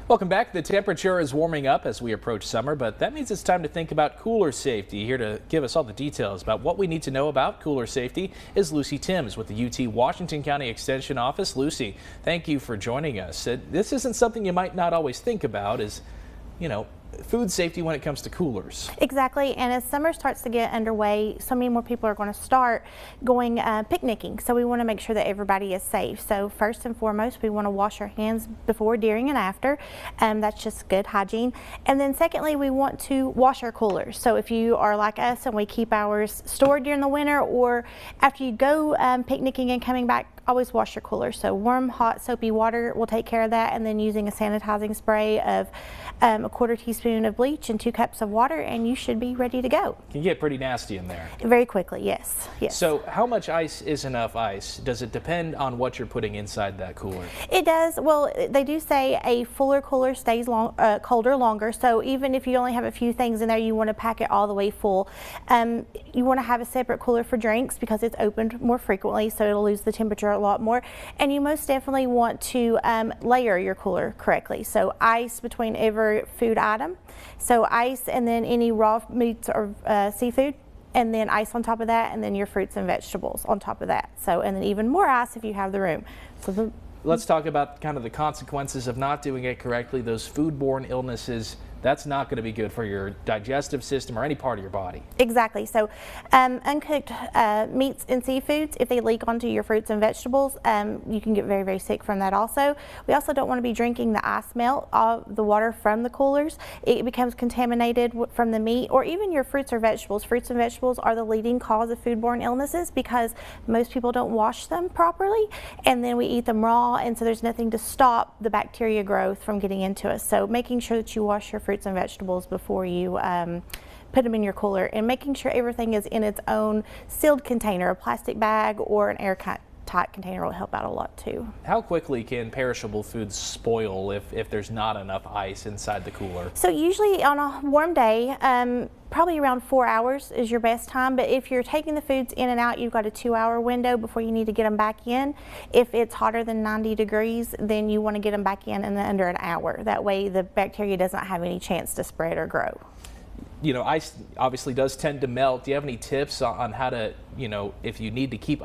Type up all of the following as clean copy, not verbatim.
Welcome back. The temperature is warming up as we approach summer, but that means it's time to think about cooler safety. Here to give us all the details about what we need to know about cooler safety is Lucy Timms with the UT Washington County Extension Office. Lucy, thank you for joining us. This isn't something you might not always think about, food safety when it comes to coolers. Exactly, and as summer starts to get underway, so many more people are going to start going picnicking, so we want to make sure that everybody is safe. So first and foremost, we want to wash our hands before, during, and after. That's just good hygiene. And then secondly, we want to wash our coolers. So if you are like us and we keep ours stored during the winter, or after you go picnicking and coming back, always wash your cooler. So warm, hot, soapy water will take care of that, and then using a sanitizing spray of a quarter teaspoon of bleach and 2 cups of water, and you should be ready to go. Can get pretty nasty in there. Very quickly, yes. So how much ice is enough ice? Does it depend on what you're putting inside that cooler? It does. Well, they do say a fuller cooler stays colder longer, so even if you only have a few things in there, you want to pack it all the way full. You want to have a separate cooler for drinks because it's opened more frequently, so it'll lose the temperature a lot more. And you most definitely want to layer your cooler correctly. So ice between every food item. So ice, and then any raw meats or seafood, and then ice on top of that, and then your fruits and vegetables on top of that. So, and then even more ice if you have the room. So let's talk about kind of the consequences of not doing it correctly. Those foodborne illnesses, that's not going to be good for your digestive system or any part of your body. Exactly. So uncooked meats and seafoods, if they leak onto your fruits and vegetables, you can get very, very sick from that also. We also don't want to be drinking the ice melt of the water from the coolers. It becomes contaminated from the meat or even your fruits or vegetables. Fruits and vegetables are the leading cause of foodborne illnesses because most people don't wash them properly, and then we eat them raw, and so there's nothing to stop the bacteria growth from getting into us. So making sure that you wash your fruits and vegetables before you put them in your cooler, and making sure everything is in its own sealed container. A plastic bag or an airtight container will help out a lot too. How quickly can perishable foods spoil if there's not enough ice inside the cooler? So usually on a warm day, probably around 4 hours is your best time, but if you're taking the foods in and out, you've got a 2-hour window before you need to get them back in. If it's hotter than 90 degrees, then you want to get them back in under an hour. That way the bacteria doesn't have any chance to spread or grow. Ice obviously does tend to melt. Do you have any tips on how to, if you need to keep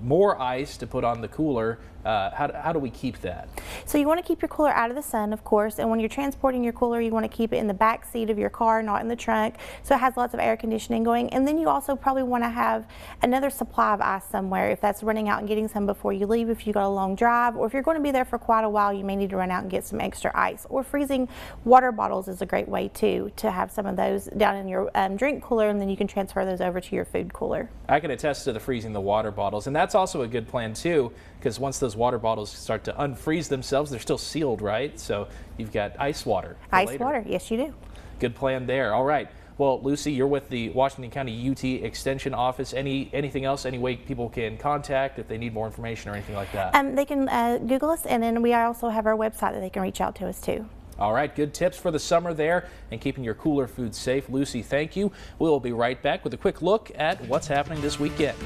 more ice to put on the cooler, how do we keep that? So you want to keep your cooler out of the sun, of course, and when you're transporting your cooler, you want to keep it in the back seat of your car, not in the trunk, so it has lots of air conditioning going. And then you also probably want to have another supply of ice somewhere, if that's running out and getting some before you leave, if you got a long drive, or if you're going to be there for quite a while, you may need to run out and get some extra ice. Or freezing water bottles is a great way too, to have some of those down in your drink cooler, and then you can transfer those over to your food cooler. I can attest to the freezing the water bottles, and that's also a good plan too, because once those water bottles start to unfreeze themselves, they're still sealed, right? So you've got ice water. Ice water, yes you do. Good plan there. All right. Well, Lucy, you're with the Washington County UT Extension Office. Anything else, any way people can contact if they need more information or anything like that? They can Google us, and then we also have our website that they can reach out to us too. All right, good tips for the summer there and keeping your cooler food safe. Lucy, thank you. We'll be right back with a quick look at what's happening this weekend.